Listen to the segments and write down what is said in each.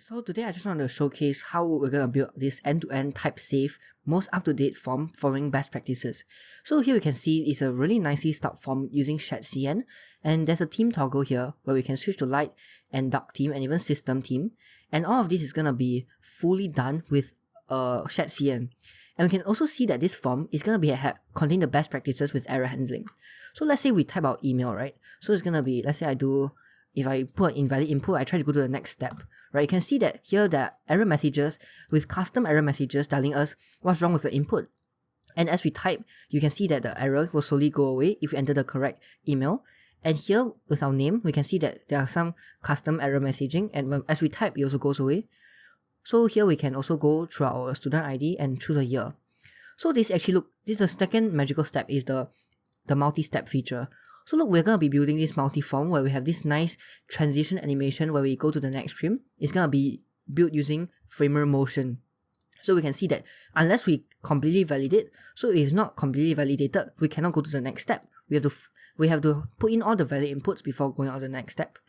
So today I just want to showcase how we're going to build this end-to-end type safe, most up-to-date form following best practices. So here we can see it's a really nicely styled form using shadcn, and there's a theme toggle here where we can switch to light and dark theme and even system theme, and all of this is going to be fully done with shadcn. And we can also see that this form is going to be contain the best practices with error handling. So let's say we type out email, right? So it's going to be, let's say if I put an invalid input, I try to go to the next step, right? You can see that here there are error messages with custom error messages telling us what's wrong with the input. And as we type, you can see that the error will slowly go away if you enter the correct email. And here with our name, we can see that there are some custom error messaging, and as we type, it also goes away. So here we can also go through our student ID and choose a year. So this is the second magical step, is the multi-step feature. So look, we're going to be building this multi-form where we have this nice transition animation where we go to the next stream. It's going to be built using framer motion. So we can see that unless we completely validate, so if it's not completely validated, we cannot go to the next step. We have to put in all the valid inputs before going on to the next step.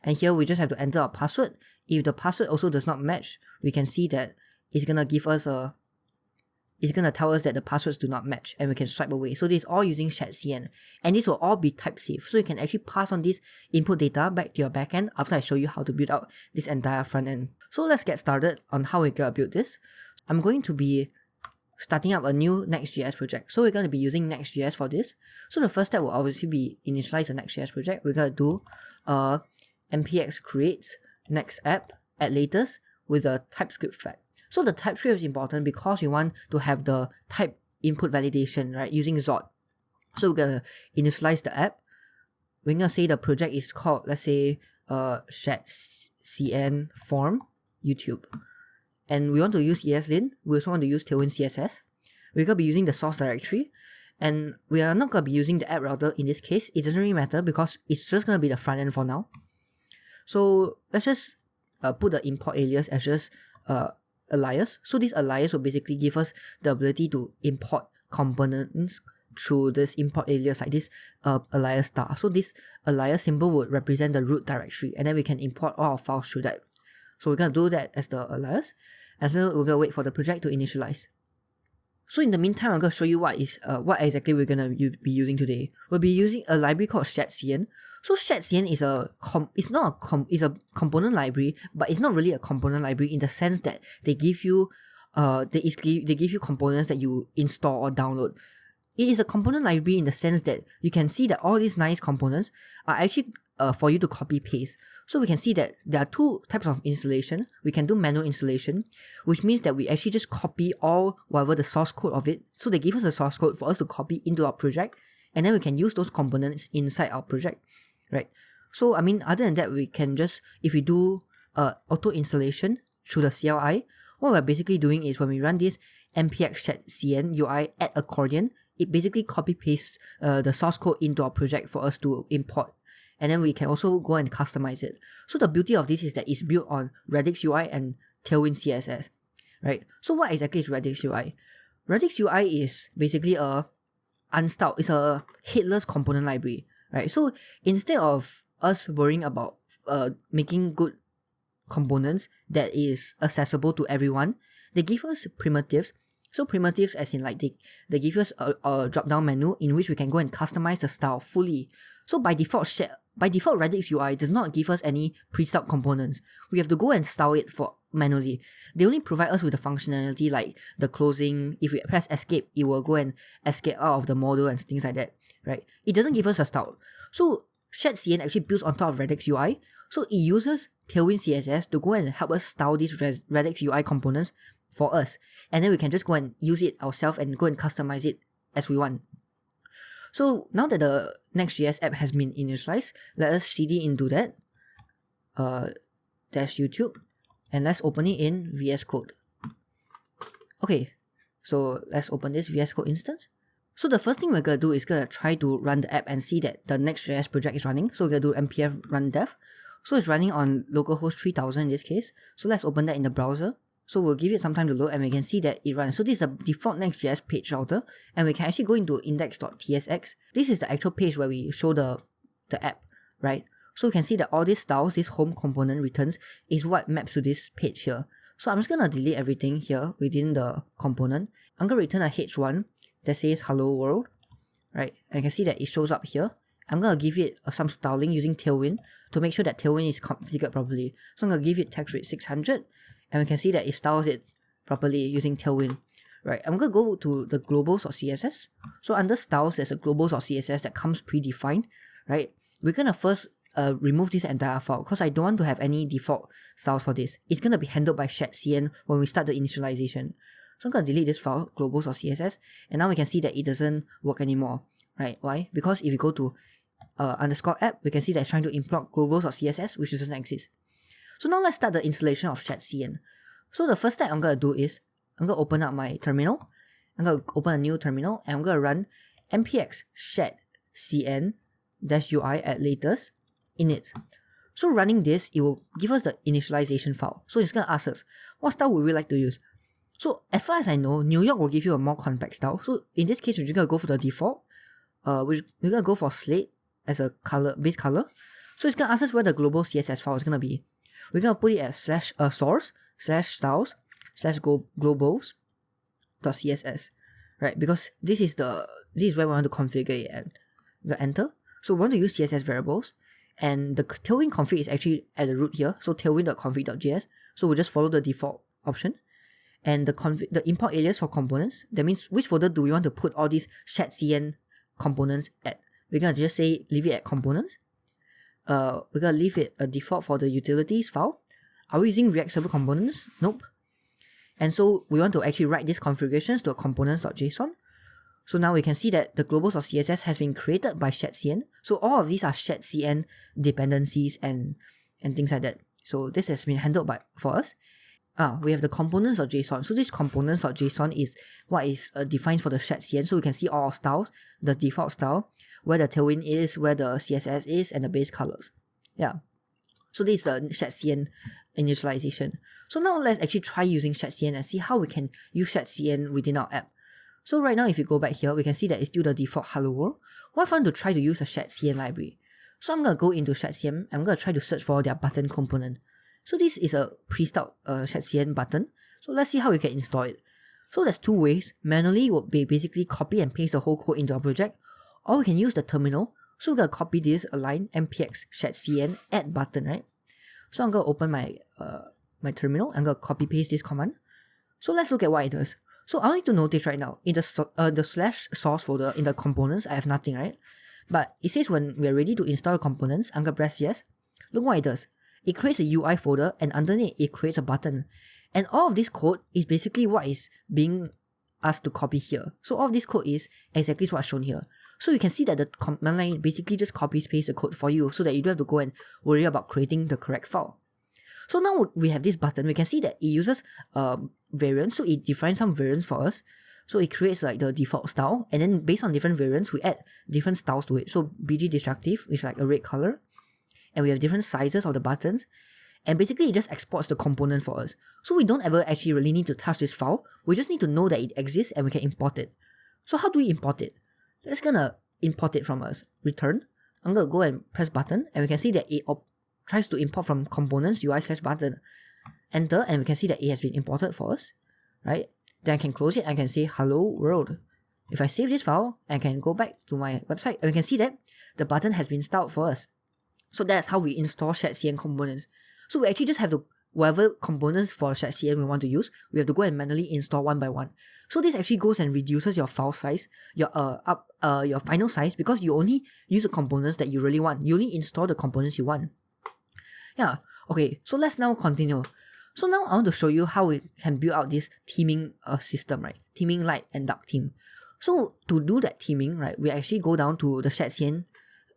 And here we just have to enter our password. If the password also does not match, we can see that it's going to tell us that the passwords do not match, and we can swipe away. So this is all using shadcn, and this will all be type safe. So you can actually pass on this input data back to your backend after I show you how to build out this entire front end. So let's get started on how we're going to build this. I'm going to be starting up a new NextJS project. So we're going to be using NextJS for this. So the first step will obviously be initialize a NextJS project. We're going to do npx creates next app at latest with a TypeScript flag. So the TypeScript is important because we want to have the type input validation, right, using Zod. So we're going to initialize the app. We're going to say the project is called, let's say, shadcn form YouTube. And we want to use ESLint. We also want to use tailwindcss. We're going to be using the source directory. And we are not going to be using the app router in this case. It doesn't really matter because it's just going to be the front end for now. So let's just put the import alias as just alias. So this alias will basically give us the ability to import components through this import alias, like this alias star. So this alias symbol would represent the root directory, and then we can import all our files through that. So we're going to do that as the alias, and so we're going to wait for the project to initialize. So in the meantime, I'm going to show you what exactly we're going to be using today. We'll be using a library called shadcn. So shadcn is a component library, but it's not really a component library in the sense that they give you components that you install or download. It is a component library in the sense that you can see that all these nice components are actually for you to copy paste. So we can see that there are two types of installation. We can do manual installation, which means that we actually just copy whatever the source code of it. So they give us a source code for us to copy into our project, and then we can use those components inside our project, right? So I mean, other than that, we can just, if we do auto installation through the CLI, what we're basically doing is when we run this npx shadcn UI add accordion, it basically copy pastes the source code into our project for us to import. And then we can also go and customize it. So the beauty of this is that it's built on RadixUI and tailwindcss, right? So what exactly is RadixUI? RadixUI is basically it's a headless component library, right? So instead of us worrying about making good components that is accessible to everyone, they give us primitives. So primitives as in like they give us a drop-down menu in which we can go and customize the style fully. So by default RadixUI does not give us any pre-styled components. We have to go and style it manually. They only provide us with the functionality like the closing. If we press escape, it will go and escape out of the model and things like that, right? It doesn't give us a style. So shadcn actually builds on top of RadixUI. So it uses tailwindcss to go and help us style these RadixUI components for us. And then we can just go and use it ourselves and go and customize it as we want. So now that the NextJS app has been initialized, let us cd into that dash YouTube, and let's open it in VS Code. Okay, so let's open this VS Code instance. So the first thing we're going to do is going to try to run the app and see that the NextJS project is running. So we're going to do npf run dev. So it's running on localhost 3000 in this case. So let's open that in the browser. So we'll give it some time to load, and we can see that it runs. So this is a default NextJS page router, and we can actually go into index.tsx. This is the actual page where we show the app, right? So you can see that all these styles, this home component returns, is what maps to this page here. So I'm just gonna delete everything here within the component. I'm gonna return a h1 that says hello world, right? And you can see that it shows up here. I'm gonna give it some styling using Tailwind to make sure that Tailwind is configured properly. So I'm gonna give it text rate 600, and we can see that it styles it properly using Tailwind. Right, I'm gonna go to the globals.css. So under styles, there's a globals.css that comes predefined, right? We're gonna first remove this entire file because I don't want to have any default styles for this. It's gonna be handled by shadcn when we start the initialization. So I'm gonna delete this file, globals.css, and now we can see that it doesn't work anymore, right? Why? Because if you go to underscore app, we can see that it's trying to import globals.css, which doesn't exist. So now let's start the installation of shadcn. So the first step I'm gonna do is I'm going to open up my terminal. I'm going to open a new terminal and I'm going to run npx shadcn-ui at latest init. So running this, it will give us the initialization file. So it's going to ask us, what style would we like to use? So as far as I know, New York will give you a more compact style. So in this case, we're just going to go for the default. We're going to go for slate as a color, base color. So it's going to ask us where the global CSS file is going to be. We're going to put it as source/styles/globals.css, right? Because this is where we want to configure it and enter. So we want to use CSS variables, and the tailwind config is actually at the root here. So tailwind.config.js. So we'll just follow the default option, and the import alias for components. That means which folder do we want to put all these shadcn components at? We're gonna just say leave it at components. We're gonna leave it a default for the utilities file. Are we using React Server components? Nope. And so we want to actually write these configurations to a components.json. So now we can see that the globals.css has been created by shadcn. So all of these are shadcn dependencies and things like that. So this has been handled for us. We have the components.json. So this components.json is what is defined for the shadcn. So we can see all our styles, the default style, where the tailwind is, where the CSS is, and the base colors. Yeah. So this is the shadcn initialization. So now let's actually try using shadcn and see how we can use shadcn within our app. So right now, if you go back here, we can see that it's still the default hello world. What if I want to try to use a shadcn library? So I'm going to go into shadcn. I'm going to try to search for their button component. So this is a pre-installed shadcn button. So let's see how we can install it. So there's two ways. Manually, we'll basically copy and paste the whole code into our project, or we can use the terminal. So we're going to copy this, align npx shadcn add button, right? So I'm going to open my terminal. I'm going to copy paste this command. So let's look at what it does. So I need to notice right now, in the /source folder, in the components, I have nothing, right? But it says when we're ready to install components, I'm going to press yes. Look what it does. It creates a UI folder, and underneath it creates a button. And all of this code is basically what is being asked to copy here. So all of this code is exactly what's shown here. So you can see that the command line basically just copies paste the code for you so that you don't have to go and worry about creating the correct file. So now we have this button. We can see that it uses variants. So it defines some variants for us. So it creates like the default style, and then based on different variants, we add different styles to it. So BG destructive, which is like a red color, and we have different sizes of the buttons, and basically it just exports the component for us. So we don't ever actually really need to touch this file. We just need to know that it exists and we can import it. So how do we import it? Let's gonna import it from us. Return. I'm gonna go and press button, and we can see that it tries to import from components UI/button. Enter, and we can see that it has been imported for us, right? Then I can close it. I can say hello world. If I save this file, I can go back to my website, and we can see that the button has been styled for us. So that's how we install shadcn components. So we actually just have to, whatever components for shadcn we want to use, we have to go and manually install one by one. So this actually goes and reduces your file size, your final size, because you only use the components that you really want. You only install the components you want. Yeah. Okay. So let's now continue. So now I want to show you how we can build out this theming system, right? Theming light and dark theme. So to do that theming, right, we actually go down to the shadcn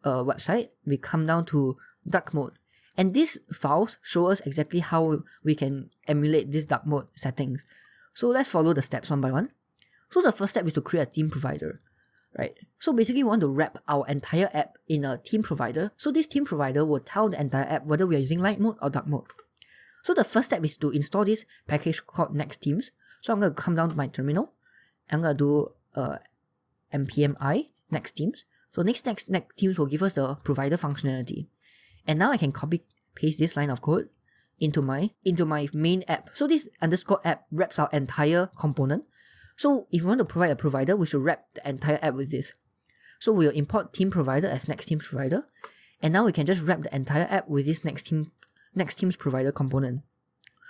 website. We come down to dark mode, and these files show us exactly how we can emulate this dark mode settings. So let's follow the steps one by one. So the first step is to create a theme provider, right? So basically we want to wrap our entire app in a theme provider. So this theme provider will tell the entire app whether we are using light mode or dark mode. So the first step is to install this package called NextThemes. So I'm going to come down to my terminal. I'm going to do npm I NextThemes. So NextThemes will give us the provider functionality. And now I can copy paste this line of code into my main app. So this underscore app wraps our entire component. So if you want to provide a provider, we should wrap the entire app with this. So we'll import team provider as next team's provider. And now we can just wrap the entire app with this next team's provider component.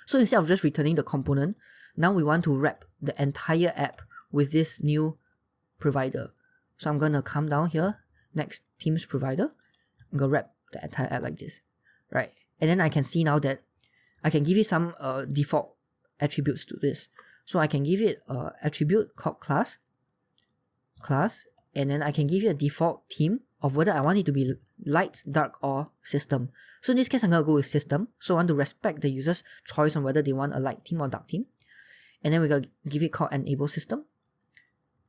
So instead of just returning the component, now we want to wrap the entire app with this new provider. So I'm going to come down here, next team's provider. I'm going to wrap the entire app like this, right? And then I can see now that I can give it some default attributes to this. So I can give it an attribute called class, and then I can give it a default theme of whether I want it to be light, dark, or system. So in this case, I'm going to go with system. So I want to respect the user's choice on whether they want a light theme or dark theme. And then we're going to give it called enable system,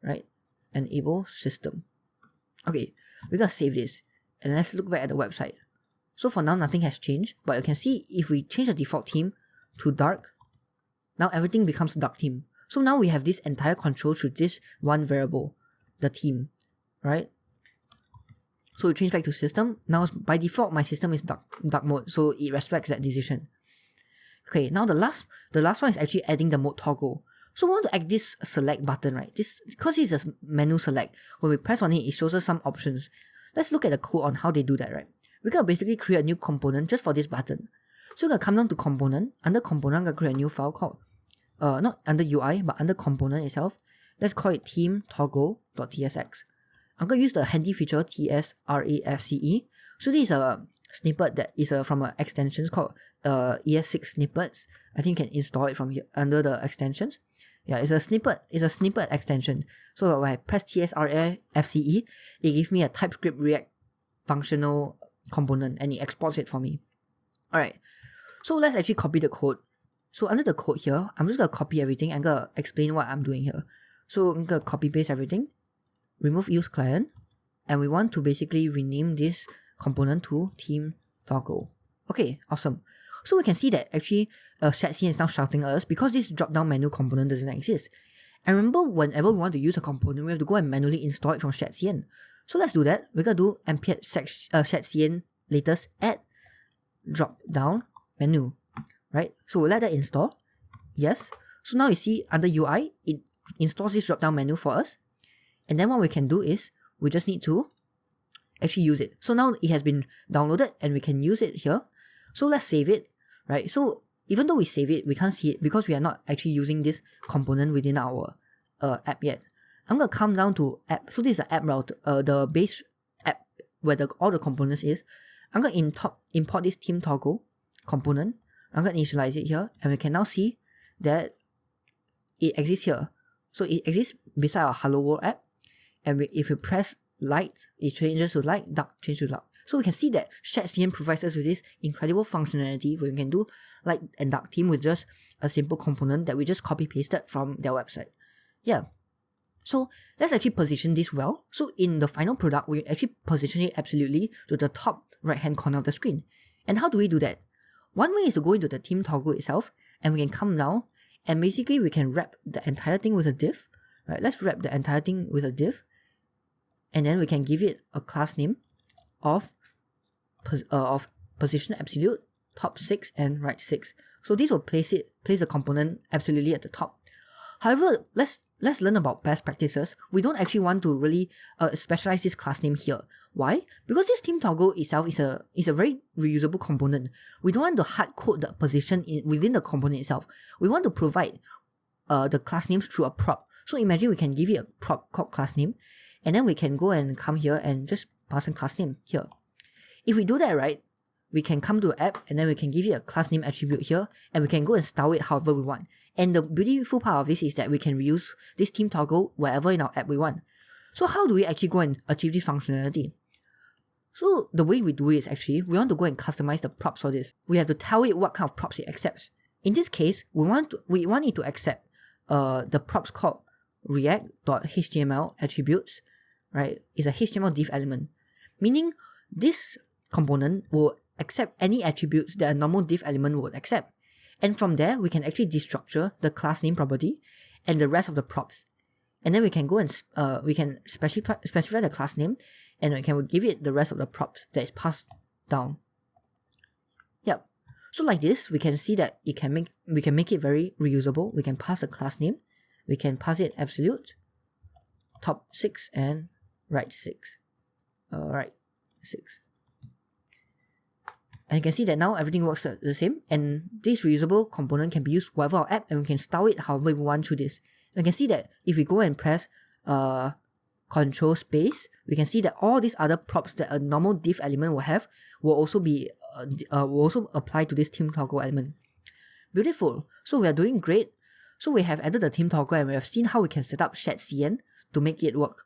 right? Enable system. Okay, we're going to save this. And let's look back at the website. So for now, nothing has changed. But you can see if we change the default theme to dark, now everything becomes dark theme. So now we have this entire control through this one variable, the theme, right? So we change back to system. Now by default, my system is dark mode, so it respects that decision. Okay, now the last one is actually adding the mode toggle. So we want to add this select button, right? This, because it's a menu select. When we press on it, it shows us some options. Let's look at the code on how they do that, right? We're going to basically create a new component just for this button. So we're going to come down to component. Under component, I'm going to create a new file called, not under UI, but under component itself. Let's call it team toggle.tsx. I'm going to use the handy feature tsrafce. So this is a snippet that is from an extension called ES6 snippets. I think you can install it from here under the extensions. Yeah, it's a snippet extension. So when I press tsrafce, it gives me a TypeScript React functional component and it exports it for me. Alright, so let's actually copy the code. So under the code here, I'm just going to copy everything. I'm going to explain what I'm doing here. So I'm going to copy paste everything, remove use client, and we want to basically rename this component to team toggle. Okay, awesome. So we can see that actually shadcn is now shouting at us because this drop-down menu component doesn't exist. And remember, whenever we want to use a component, we have to go and manually install it from shadcn. So let's do that. We're going to do npm shadcn latest add drop-down menu, right? So we'll let that install. Yes. So now you see under UI, it installs this drop-down menu for us. And then what we can do is, we just need to actually use it. So now it has been downloaded and we can use it here. So let's save it, right? So even though we save it, we can't see it because we are not actually using this component within our app yet. I'm going to come down to app. So this is the app router, the base app where all the components is. I'm going to import this team toggle component. I'm going to initialize it here and we can now see that it exists here. So it exists beside our Hello World app. And if we press light, it changes to light, dark changes to dark. So we can see that shadcn provides us with this incredible functionality where we can do light and dark theme with just a simple component that we just copy pasted from their website. Yeah. So let's actually position this well. So in the final product, we actually position it absolutely to the top right hand corner of the screen. And how do we do that? One way is to go into the team toggle itself and we can come down and basically we can wrap the entire thing with a div. Right? Let's wrap the entire thing with a div. And then we can give it a class name of position absolute, top 6 and right 6. So this will place the component absolutely at the top. However, let's learn about best practices. We don't actually want to really specialize this class name here. Why? Because this team toggle itself is a very reusable component. We don't want to hard code the position within the component itself. We want to provide the class names through a prop. So imagine we can give it a prop called class name, and then we can go and come here and just pass in class name here. If we do that right, we can come to app and then we can give it a class name attribute here and we can go and style it however we want. And the beautiful part of this is that we can reuse this team toggle wherever in our app we want. So how do we actually go and achieve this functionality? So the way we do it is actually, we want to go and customize the props for this. We have to tell it what kind of props it accepts. In this case, we want it to accept the props called react.html attributes, right? It's a HTML div element, meaning this component will accept any attributes that a normal div element would accept. And from there, we can actually destructure the class name property and the rest of the props. And then we can go and we can specify the class name and we can give it the rest of the props that is passed down. So like this, we can see that we can make it very reusable. We can pass the class name, we can pass it absolute, top 6 and right 6. Right 6. And you can see that now everything works the same, and this reusable component can be used whatever our app, and we can style it however we want through this. And you can see that if we go and press control space, we can see that all these other props that a normal div element will have will also apply to this theme toggle element. Beautiful. So we are doing great. So we have added the theme toggle and we have seen how we can set up shadcn to make it work.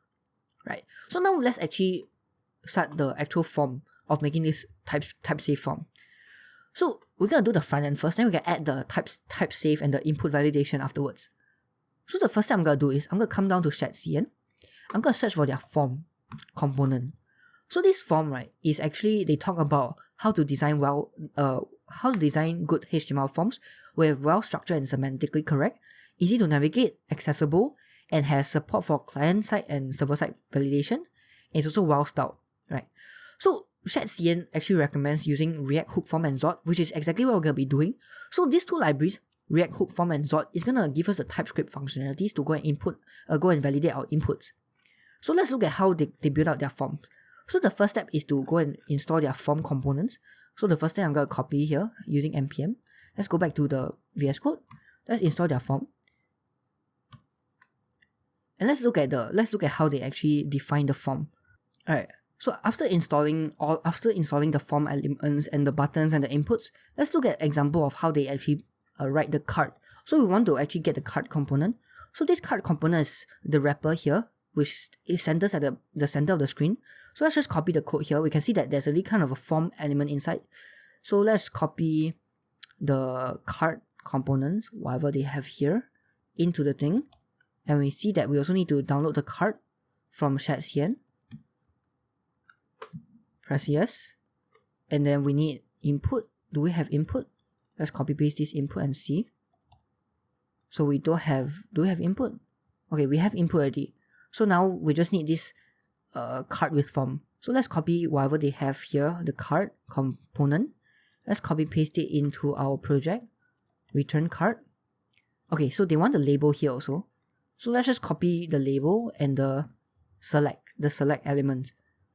Right. So now let's actually start the actual form of making this type save form. So we're gonna do the front end first, then we can add the type save and the input validation afterwards. So the first thing I'm gonna do is I'm gonna come down to shadcn. I'm gonna search for their form component. So this form, right, is actually they talk about how to design good HTML forms with well structured and semantically correct, easy to navigate, accessible, and has support for client side and server side validation. It's also well styled, right? So shadcn actually recommends using React Hook Form and Zod, which is exactly what we're gonna be doing. So these two libraries, React Hook Form and Zod, is gonna give us the TypeScript functionalities to go and validate our inputs. So let's look at how they build out their forms. So the first step is to go and install their form components. So the first thing I'm gonna copy here using npm. Let's go back to the VS Code. Let's install their form. And let's look at how they actually define the form. Alright. So after installing the form elements and the buttons and the inputs, let's look at example of how they actually write the card. So we want to actually get the card component. So this card component is the wrapper here, which is centers at the center of the screen. So let's just copy the code here. We can see that there's already kind of a form element inside. So let's copy the card components, whatever they have here, into the thing. And we see that we also need to download the card from shadcn. Press yes. And then we need input. Do we have input? Let's copy paste this input and see. So we don't have, do we have input? Okay, we have input already. So now we just need this card with form. So let's copy whatever they have here, the card component. Let's copy paste it into our project. Return card. Okay, so they want the label here also. So let's just copy the label and the select element.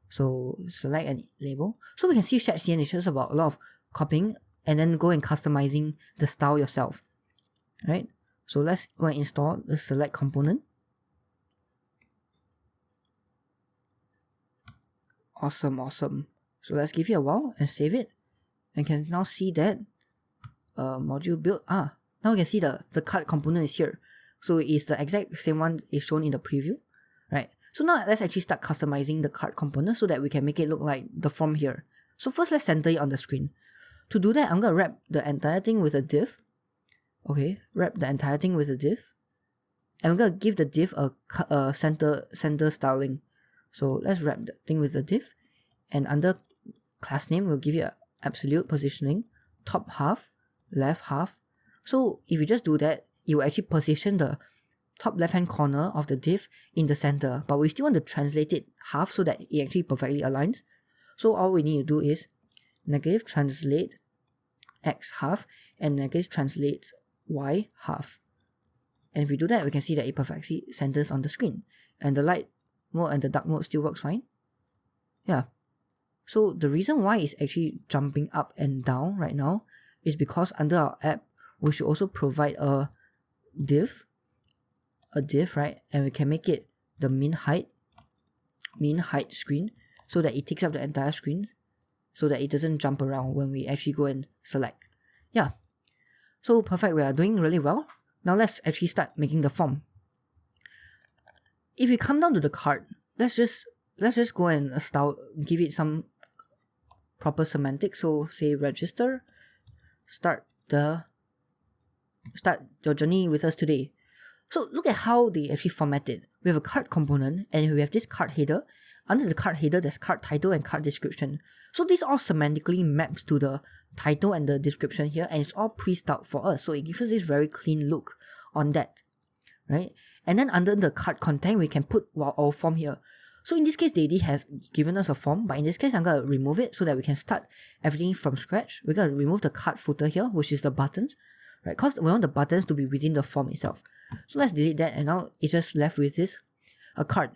So select and label. So we can see shadcn is just about a lot of copying and then go and customizing the style yourself. Right? So let's go and install the select component. Awesome. So let's give it a while and save it. And can now see that module build. Now we can see the card component is here. So it's the exact same one is shown in the preview. Right? So now let's actually start customizing the card component so that we can make it look like the form here. So first let's center it on the screen. To do that, I'm going to wrap the entire thing with a div. Okay, wrap the entire thing with a div. And I'm going to give the div a center styling. So let's wrap the thing with the div. And under class name, we'll give it absolute positioning, top half, left half. So if you just do that, you will actually position the top left hand corner of the div in the center, but we still want to translate it half so that it actually perfectly aligns. So all we need to do is negative translate x half and negative translate y half. And if we do that, we can see that it perfectly centers on the screen. And the light mode and the dark mode still works fine. Yeah. So the reason why it's actually jumping up and down right now is because under our app, we should also provide a div, right? And we can make it the min height screen so that it takes up the entire screen so that it doesn't jump around when we actually go and select. Yeah. So perfect, we are doing really well. Now let's actually start making the form. If we come down to the card, let's just go and style, give it some proper semantics. So say register, start your journey with us today. So look at how they actually format it. We have a card component and we have this card header. Under the card header, there's card title and card description. So this all semantically maps to the title and the description here, and it's all pre-styled for us. So it gives us this very clean look on that, right? And then under the card content, we can put our form here. So in this case, they already has given us a form, but in this case, I'm going to remove it so that we can start everything from scratch. We're going to remove the card footer here, which is the buttons, right? Because we want the buttons to be within the form itself. So let's delete that, and now it's just left with this, a card.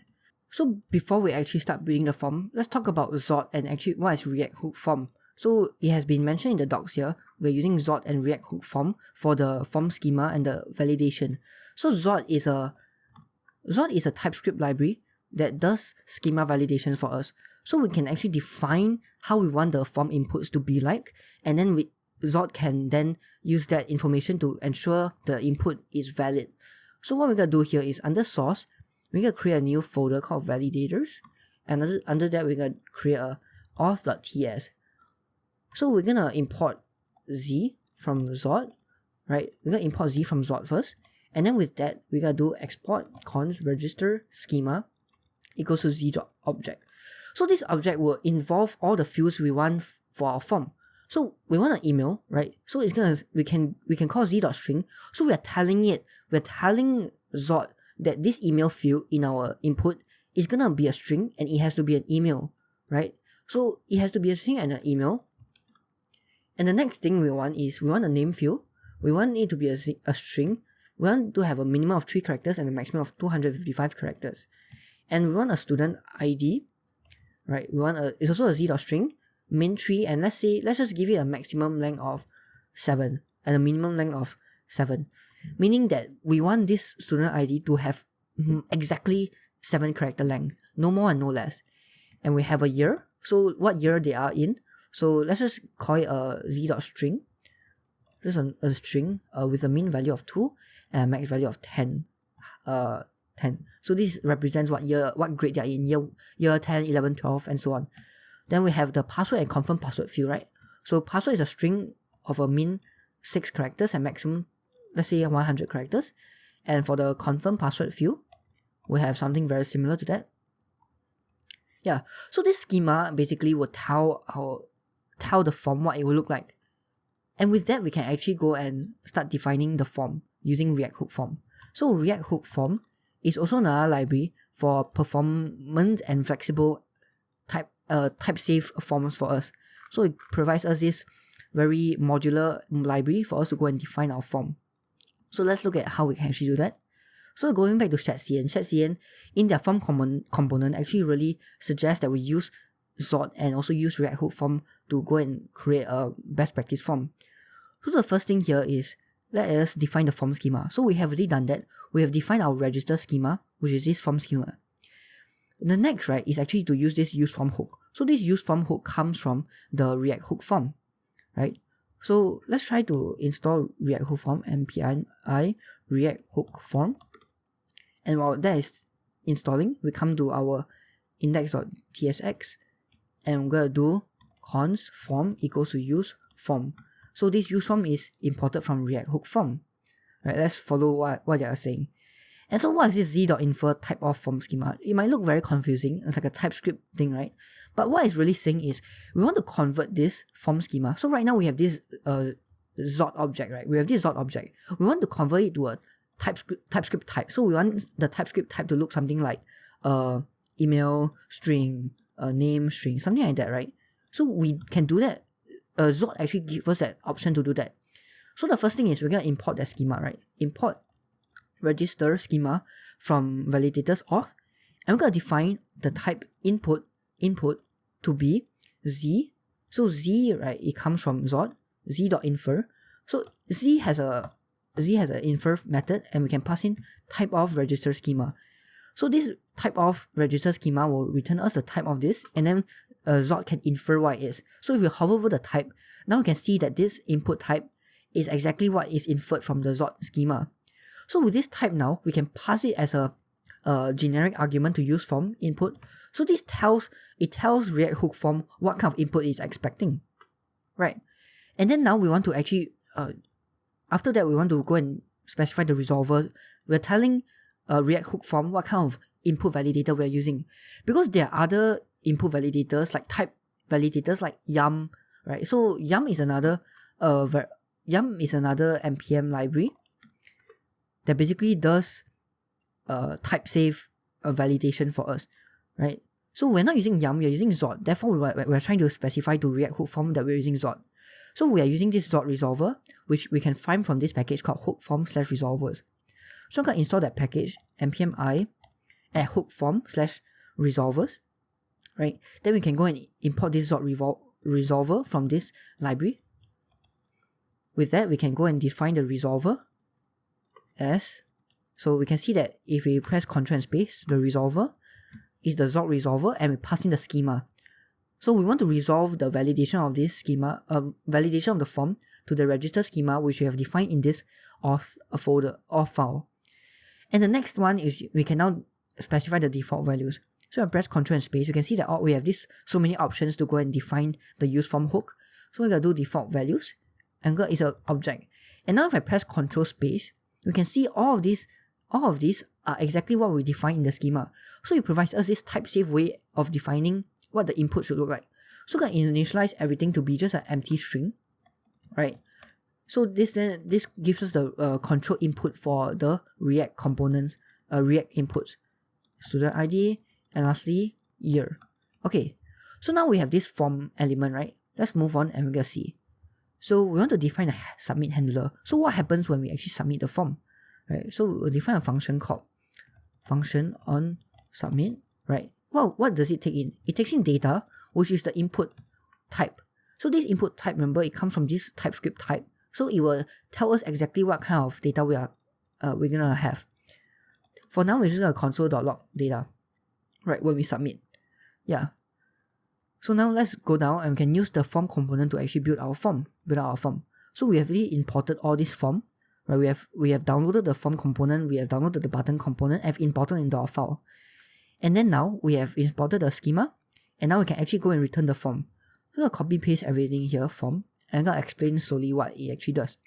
So before we actually start building the form, let's talk about Zod and actually what is React Hook Form. So it has been mentioned in the docs here, we're using Zod and React Hook Form for the form schema and the validation. So Zod is a TypeScript library that does schema validation for us. So we can actually define how we want the form inputs to be like, and then Zod can then use that information to ensure the input is valid. So what we're going to do here is under source, we're going to create a new folder called validators, and under that we're going to create a auth.ts. So we're going to import Z from Zod, right? We're going to import Z from Zod first, and then with that, we're going to do export const register schema equals to Z.object. So this object will involve all the fields we want for our form. So we want an email, right? So it's gonna we can call Z.string. So we're telling Zod that this email field in our input is gonna be a string and it has to be an email, right? So it has to be a string and an email. And the next thing we want a name field. We want it to be a string. We want to have a minimum of 3 characters and a maximum of 255 characters. And we want a student ID, right? It's also a Z.string, min3, and let's just give it a maximum length of 7 and a minimum length of 7. Meaning that we want this student ID to have exactly 7 character length, no more and no less. And we have a year, so what year they are in. So let's just call it a Z.string. Just a string with a min value of 2 and a max value of 10. 10. So this represents what grade they are in, year 10, 11, 12, and so on. Then we have the password and confirm password field, right? So password is a string of a min 6 characters and maximum, let's say 100 characters. And for the confirm password field, we have something very similar to that. Yeah, so this schema basically will tell the form what it will look like. And with that, we can actually go and start defining the form using React Hook Form. So React Hook Form is also another library for performance and flexible type safe forms for us. So it provides us this very modular library for us to go and define our form. So let's look at how we can actually do that. So going back to shadcn in their form component actually really suggests that we use Zod and also use React Hook Form to go and create a best practice form. So the first thing here is let us define the form schema. So we have already done that. We have defined our register schema, which is this form schema. The next, right, is actually to use this use form hook. So this use form hook comes from the React Hook Form, right? So let's try to install React Hook Form, npm React Hook Form. And while that is installing, we come to our index.tsx and we're going to do const form equals to use form. So this use form is imported from React Hook Form. Right, let's follow what they are saying. And so what is this z.infer type of form schema? It might look very confusing. It's like a TypeScript thing, right? But what it's really saying is we want to convert this form schema. So right now we have this Zod object, right? We have this Zod object. We want to convert it to a TypeScript type. So we want the TypeScript type to look something like email string, name string, something like that, right? So we can do that. Zod actually gives us that option to do that. So the first thing is we're going to import that schema, right? Import register schema from validators auth, and we're going to define the type input to be z. So z, right, it comes from Zod, z.infer. So z has an infer method, and we can pass in type of register schema. So this type of register schema will return us the type of this, and then Zod can infer what it is. So if we hover over the type, now we can see that this input type is exactly what is inferred from the Zod schema. So with this type now, we can pass it as a generic argument to use form input. So this tells React Hook Form what kind of input it's expecting, right? And then now we want to actually, after that we want to go and specify the resolver. We're telling React Hook Form what kind of input validator we're using, because there are other input validators like type validators like yum, right? So yum is another npm library that basically does type safe validation for us. right? So we're not using yum, we're using Zod. Therefore, we're trying to specify to React hook form that we're using Zod. So we are using this Zod resolver, which we can find from this package called hookform/resolvers. So I'm going to install that package, npm I add hookform/resolvers, right? Then we can go and import this Zod resolver from this library. With that, we can go and define the resolver as, so we can see that if we press Ctrl and space, the resolver is the Zod resolver, and we pass in the schema. So we want to resolve the validation of this schema, validation of the form to the register schema, which we have defined in this auth folder, auth file. And the next one is we can now specify the default values. So I press Ctrl and space, you can see that we have so many options to go and define the use form hook. So we're going to do default values. Anchor is an object. And now if I press Ctrl space, we can see all of these are exactly what we define in the schema. So it provides us this type-safe way of defining what the input should look like. So we can initialize everything to be just an empty string, right? So this gives us the control input for the React components, React inputs, student ID, and lastly year. Okay, so now we have this form element, right? Let's move on and we're gonna see. So we want to define a submit handler. So what happens when we actually submit the form, right? So we'll define a function called function on submit, right? Well, what does it take in? It takes in data, which is the input type. So this input type, remember, it comes from this TypeScript type. So it will tell us exactly what kind of data we're gonna have. For now, we're just gonna console.log data, right, when we submit. Yeah. So now let's go down and we can use the form component to actually build our form. So we have really imported all this form, right? We have downloaded the form component, we have downloaded the button component, and imported into our file. And then now we have imported the schema, and now we can actually go and return the form. So I'm gonna copy paste everything here, form, and I'm gonna explain slowly what it actually does.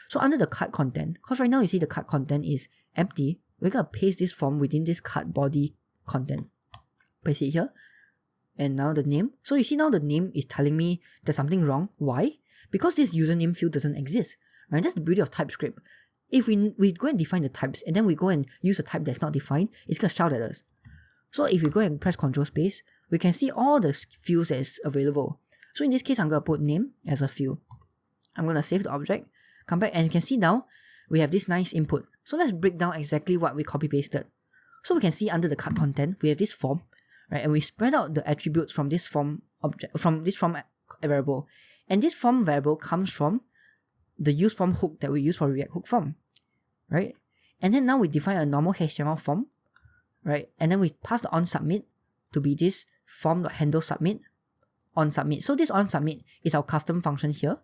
So under the card content, because right now you see the card content is empty, we're gonna paste this form within this card body content. Paste it here. And now the name. So you see now the name is telling me there's something wrong. Why? Because this username field doesn't exist. Right? That's the beauty of TypeScript. If we go and define the types and then we go and use a type that's not defined, it's gonna shout at us. So if we go and press Ctrl space, we can see all the fields that is available. So in this case, I'm gonna put name as a field. I'm gonna save the object, come back, and you can see now we have this nice input. So let's break down exactly what we copy pasted. So we can see under the card content, we have this form, right? And we spread out the attributes from this form object, from this form variable. And this form variable comes from the use form hook that we use for React hook form, right? And then now we define a normal HTML form, right? And then we pass the on submit to be this form.handle submit on submit. So this on submit is our custom function here,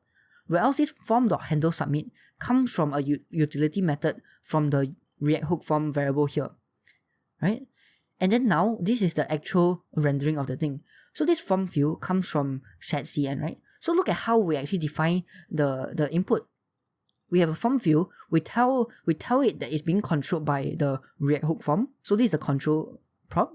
whereas this form.handle submit comes from a utility method from the React hook form variable here, right? And then now this is the actual rendering of the thing. So this form field comes from shadcn, right? So look at how we actually define the input. We have a form field, we tell it that it's being controlled by the React hook form. So this is the control prop.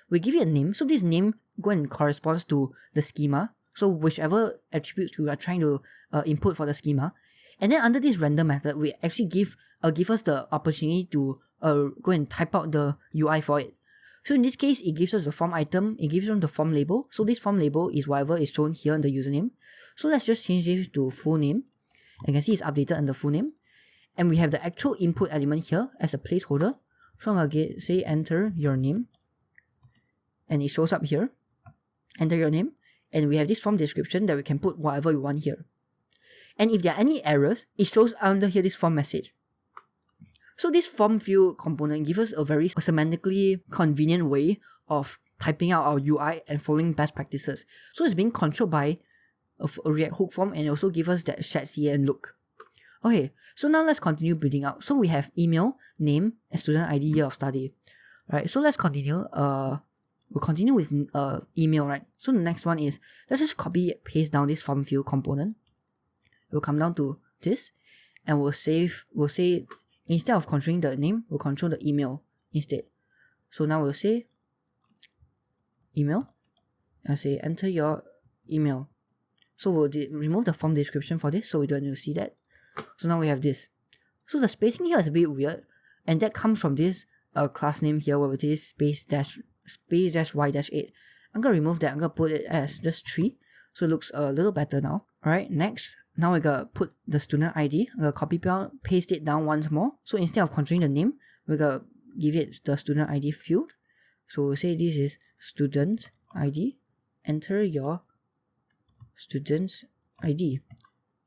We give it a name. So this name go and corresponds to the schema. So whichever attributes we are trying to input for the schema. And then under this render method, we actually give us the opportunity to go and type out the UI for it. So in this case, it gives us the form item, it gives us the form label. So this form label is whatever is shown here in the username. So let's just change this to full name. You can see it's updated under full name. And we have the actual input element here as a placeholder. So I'm going to say enter your name. And it shows up here. Enter your name. And we have this form description that we can put whatever we want here. And if there are any errors, it shows under here this form message. So this form field component gives us a very semantically convenient way of typing out our UI and following best practices. So it's being controlled by a React hook form and also give us that shadcn look. Okay, so now let's continue building out. So we have email, name, and student ID, year of study. Right, so let's continue. We'll continue with email, right? So the next one is, let's just copy paste down this form field component. We'll come down to this and we'll say, instead of controlling the name, we'll control the email instead. So now we'll say email and say enter your email. So we'll remove the form description for this so we don't need to see that. So now we have this. So the spacing here is a bit weird, and that comes from this class name here where we say space dash space dash y dash 8. I'm going to remove that. I'm going to put it as just 3. So it looks a little better now. Alright, next. Now we're going to put the student ID. I'm going to copy paste it down once more. So instead of controlling the name, we're going to give it the student ID field. So we'll say this is student ID. Enter your student's ID.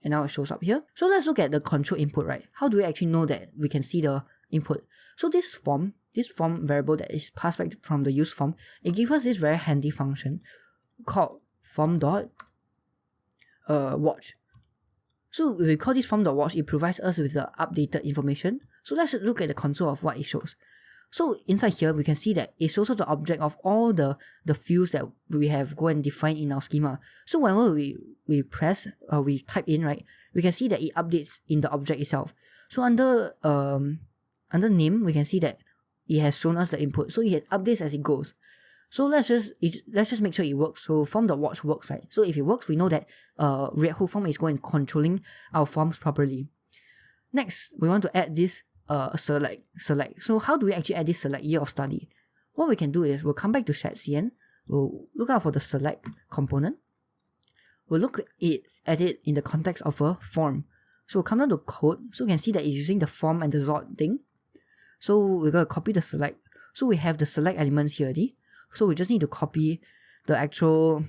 And now it shows up here. So let's look at the control input, right? How do we actually know that we can see the input? So this form variable that is passed back from the use form, it gives us this very handy function called form.watch. So if we call this form.watch, it provides us with the updated information. So let's look at the console of what it shows. So inside here, we can see that it shows us the object of all the fields that we have go and define in our schema. So whenever we type in, right, we can see that it updates in the object itself. So under name, we can see that it has shown us the input. So it updates as it goes. So let's just make sure it works. So form.watch works, right? So if it works, we know that React Hook form is going controlling our forms properly. Next, we want to add this select. So how do we actually add this select year of study? What we can do is we'll come back to shadcn. We'll look out for the select component. We'll look at it in the context of a form. So we'll come down to code. So you can see that it's using the form and the sort thing. So we're going to copy the select. So we have the select elements here already. So we just need to copy the actual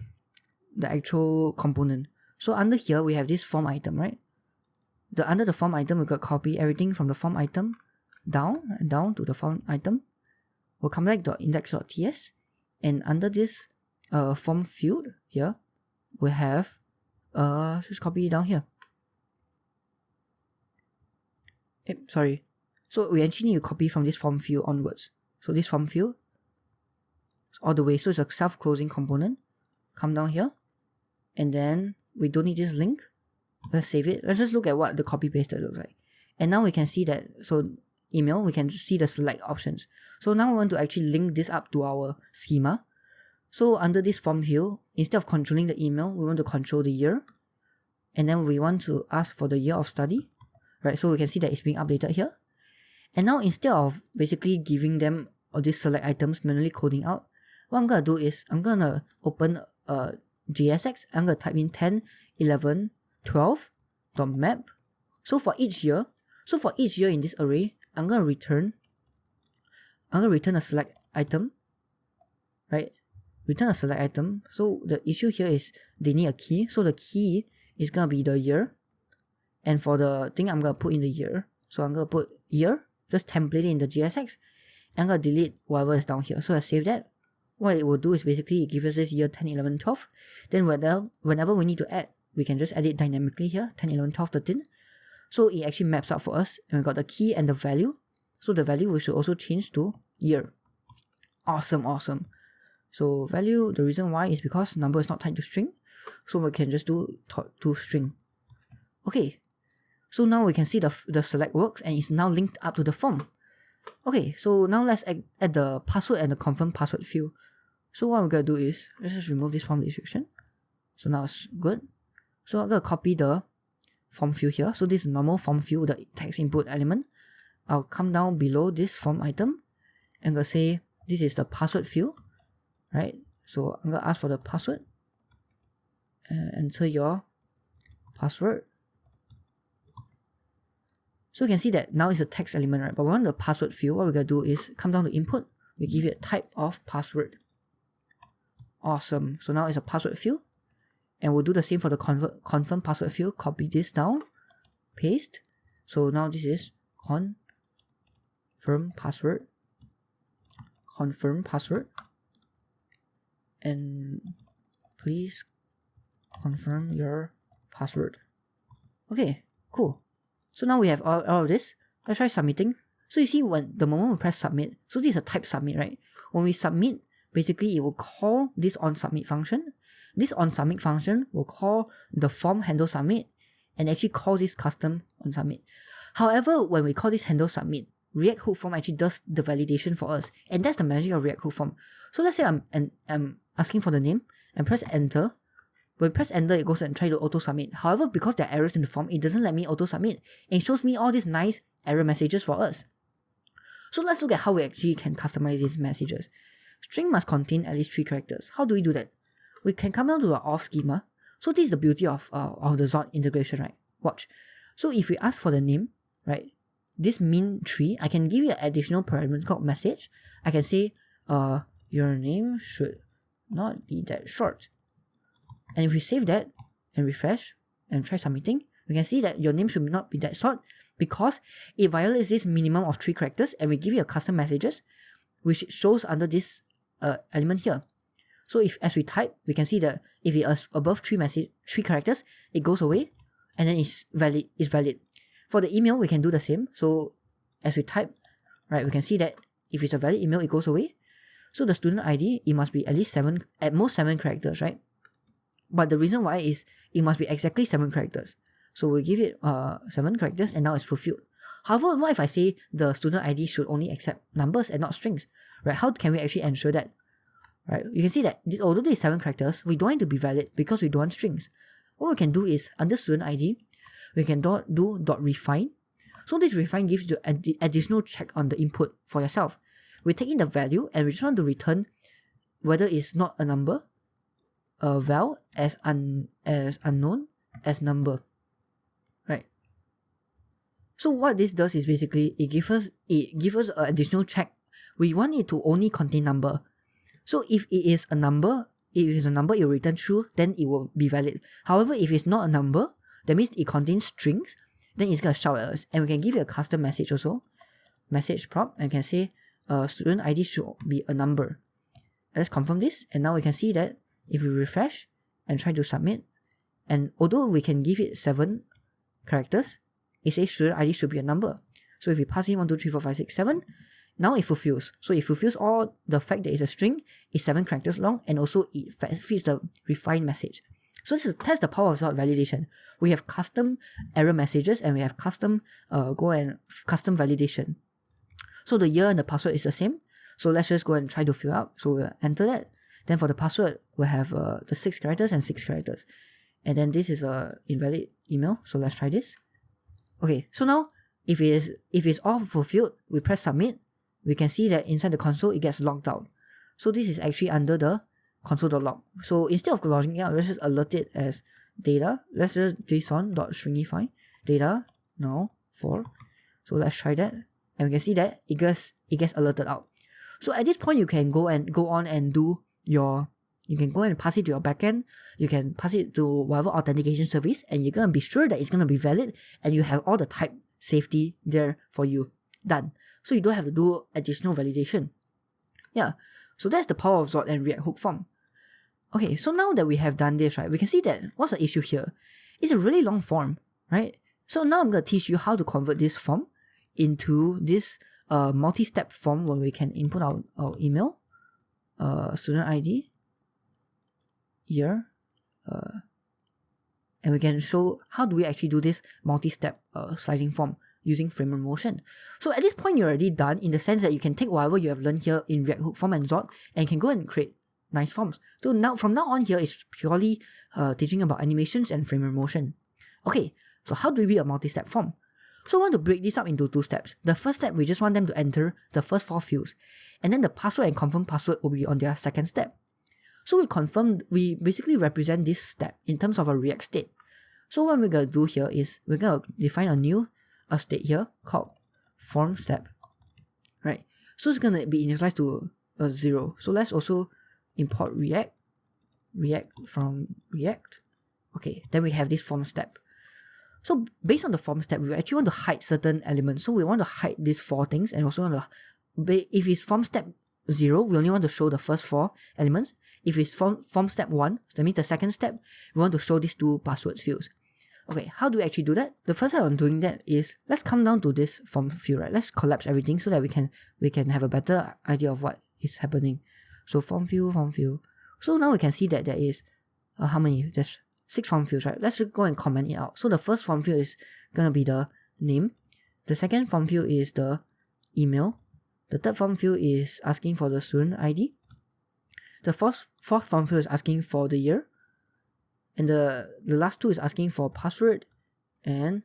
component. So under here, we have this form item, right? Under the form item, we're going to copy everything from the form item down to the form item. We'll come back to index.ts. And under this form field here, we have, just copy it down here. Sorry. So we actually need to copy from this form field onwards. So this form field, all the way. So it's a self-closing component. Come down here. And then we don't need this link. Let's save it. Let's just look at what the copy pasted looks like. And now we can see that, so email, we can see the select options. So now we want to actually link this up to our schema. So under this form field, instead of controlling the email, we want to control the year. And then we want to ask for the year of study. Right, so we can see that it's being updated here. And now instead of basically giving them all these select items manually coding out, what I'm going to do is I'm going to open JSX. I'm going to type in 10, 11, 12.map. So for each year in this array, I'm going to return a select item, right? Return a select item. So the issue here is they need a key. So the key is going to be the year. And for the thing, I'm going to put in the year. So I'm going to put year, just template it in the JSX. And I'm going to delete whatever is down here. So I save that. What it will do is basically it gives us this year 10, 11, 12. Then whenever we need to add, we can just add it dynamically here, 10, 11, 12, 13. So it actually maps out for us. And we got the key and the value. So the value we should also change to year. Awesome. So value, the reason why is because number is not tied to string. So we can just do to string. Okay. So now we can see the select works and it's now linked up to the form. Okay, so now let's add the password and the confirm password field. So what we're going to do is, let's just remove this form description. So now it's good. So I'm going to copy the form field here. So this is normal form field, the text input element. I'll come down below this form item and I'm going to say this is the password field, right? So I'm going to ask for the password. Enter your password. So you can see that now it's a text element, right? But we want the password field. What we're going to do is come down to input. We give it a type of password. Awesome. So now it's a password field. And we'll do the same for the confirm password field. Copy this down. Paste. So now this is confirm password. Confirm password. And please confirm your password. Okay, cool. So now we have all of this. Let's try submitting. So you see when the moment we press submit, so this is a type submit, right? When we submit, basically it will call this onSubmit function. This onSubmit function will call the form handle submit and actually call this custom onSubmit. However, when we call this handle submit, React Hook form actually does the validation for us. And that's the magic of React Hook form. So let's say I'm asking for the name and press enter. When I press enter, it goes and try to auto-submit. However, because there are errors in the form, it doesn't let me auto-submit. And it shows me all these nice error messages for us. So let's look at how we actually can customize these messages. string must contain at least 3 characters. How do we do that? We can come down to the auth schema. So this is the beauty of the Zod integration, right? Watch. So if we ask for the name, right, this min3, I can give you an additional parameter called message. I can say, your name should not be that short. And if we save that and refresh and try submitting, we can see that your name should not be that short because it violates this minimum of 3 characters, and we give you a custom messages which shows under this element here. So if as we type, we can see that if it is above 3 characters, it goes away and then it's valid. For the email, we can do the same. So as we type, right, we can see that if it's a valid email, it goes away. So the student ID, it must be at least 7, at most 7 characters, right? But the reason why is it must be exactly 7 characters. So we'll give it 7 characters and now it's fulfilled. However, what if I say the student ID should only accept numbers and not strings, right? How can we actually ensure that? Right? You can see that although this is 7 characters, we don't want it to be valid because we don't want strings. What we can do is under student ID, we can do .refine. So this refine gives you an additional check on the input for yourself. We take in the value and we just want to return whether it's not a number, a val as unknown as number, right? So what this does is basically it gives us an additional check. We want it to only contain number. So if it is a number, it will return true, then it will be valid. However, if it's not a number, that means it contains strings, then it's gonna shout at us. And we can give it a custom message also, message prop, and can say student ID should be a number. Let's confirm this, and now we can see that if we refresh and try to submit, and although we can give it 7 characters, it says student ID should be a number. So if we pass in 1, 2, 3, 4, 5, 6, 7, now it fulfills. So it fulfills all the fact that it's a string, it's 7 characters long, and also it fits the refined message. So this test the power of Zod validation. We have custom error messages and we have custom custom validation. So the year and the password is the same. So let's just go and try to fill out. So we'll enter that. Then for the password, we'll have the 6 characters and 6 characters. And then this is a invalid email. So let's try this. Okay, so now if it's all fulfilled, we press submit. We can see that inside the console, it gets logged out. So this is actually under the console.log. So instead of logging out, let's just alert it as data. Let's just json.stringify data now for. So let's try that. And we can see that it gets alerted out. So at this point, you can go on and do you can go and pass it to your backend. You can pass it to whatever authentication service, and you're gonna be sure that it's gonna be valid, and you have all the type safety there for you. Done. So you don't have to do additional validation. Yeah. So that's the power of Zod and React Hook form. Okay, so now that we have done this, right, we can see that what's the issue here? It's a really long form, right? So now I'm gonna teach you how to convert this form into this multi-step form where we can input our email, student ID, year, and we can show how do we actually do this multi-step sliding form using framework motion. So at this point, you're already done in the sense that you can take whatever you have learned here in React Hook form and Zod and you can go and create nice forms. So now from now on here is purely teaching about animations and framework motion. Okay, so how do we build a multi-step form? So we want to break this up into 2 steps. The first step, we just want them to enter the first 4 fields. And then the password and confirm password will be on their second step. So we basically represent this step in terms of a React state. So what we're going to do here is we're going to define a new state here called form step, right? So it's going to be initialized to 0. So let's also import React from React. Okay, then we have this form step. So based on the form step, we actually want to hide certain elements. So we want to hide these 4 things, and also want to, if it's form step 0, we only want to show the first 4 elements. If it's form step 1, that means the second step, we want to show these 2 password fields. Okay, how do we actually do that? The first step on doing that is, let's come down to this form field, right? Let's collapse everything so that we can have a better idea of what is happening. So form field. So now we can see that there is, how many? There's 6 form fields, right? Let's go and comment it out. So the first form field is gonna be the name. The second form field is the email. The third form field is asking for the student ID. The fourth form field is asking for the year. And the last 2 is asking for password and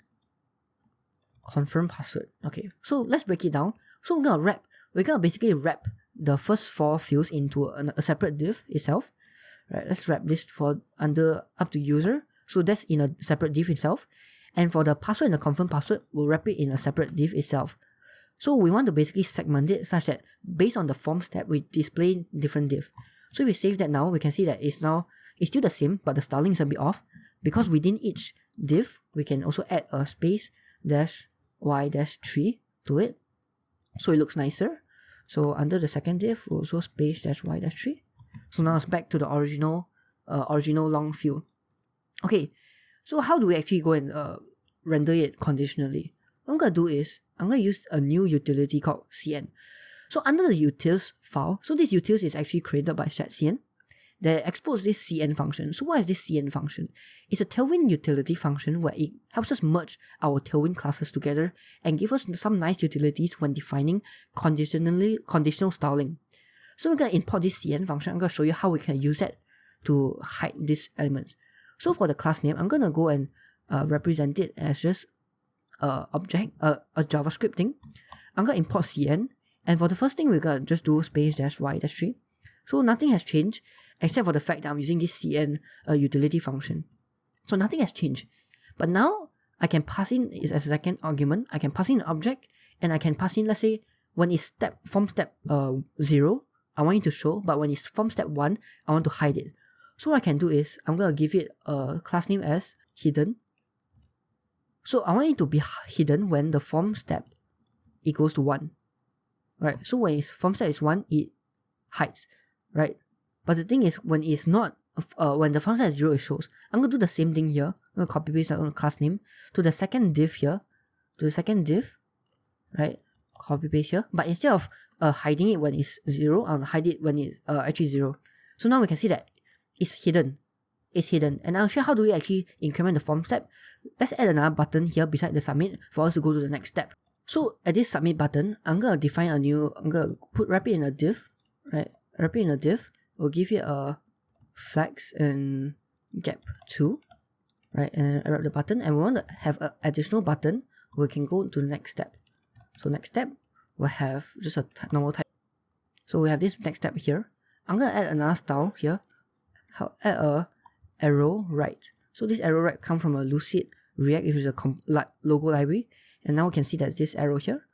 confirm password. Okay, so let's break it down. So we're gonna basically wrap the first 4 fields into a separate div itself. Right, let's wrap this for under up to user. So that's in a separate div itself. And for the password and the confirm password, we'll wrap it in a separate div itself. So we want to basically segment it such that based on the form step, we display different div. So if we save that now, we can see that it's still the same, but the styling is a bit off. Because within each div, we can also add a space dash y dash 3 to it. So it looks nicer. So under the second div, we'll also space dash y dash 3. So now it's back to the original long field. Okay, so how do we actually go and render it conditionally? What I'm going to do is, I'm going to use a new utility called cn. So under the utils file, so this utils is actually created by shadcn that exports this cn function. So what is this cn function? It's a Tailwind utility function where it helps us merge our Tailwind classes together and give us some nice utilities when defining conditional styling. So we're going to import this cn function. I'm going to show you how we can use that to hide these elements. So for the class name, I'm going to go and represent it as just a JavaScript thing. I'm going to import cn. And for the first thing, we're going to just do space dash y dash 3. So nothing has changed except for the fact that I'm using this cn utility function. So nothing has changed. But now I can pass in as a second argument. I can pass in an object and I can pass in, let's say, when it's form step 0, I want it to show, but when it's form step 1, I want to hide it. So what I can do is, I'm going to give it a class name as hidden. So I want it to be hidden when the form step equals to 1. Right, so when its form step is 1, it hides, right? But the thing is, when it's not, when the form step is 0, it shows. I'm going to do the same thing here. I'm going to copy paste the class name to the second div here, right? Copy paste here. But instead of hiding it when it's 0, I'll hide it when it's actually 0. So now we can see that it's hidden. It's hidden. And I'll show how do we actually increment the form step. Let's add another button here beside the submit for us to go to the next step. So at this submit button, I'm going to define I'm going to wrap it in a div, right? Wrap it in a div. We'll give it a flex and gap 2, right? And wrap the button. And we want to have an additional button where we can go to the next step. So next step, we'll have just a normal type. So we have this next step here. I'm going to add another style here. Add a arrow right. So this arrow right comes from a Lucid React, which is a logo library. And now we can see that this arrow here.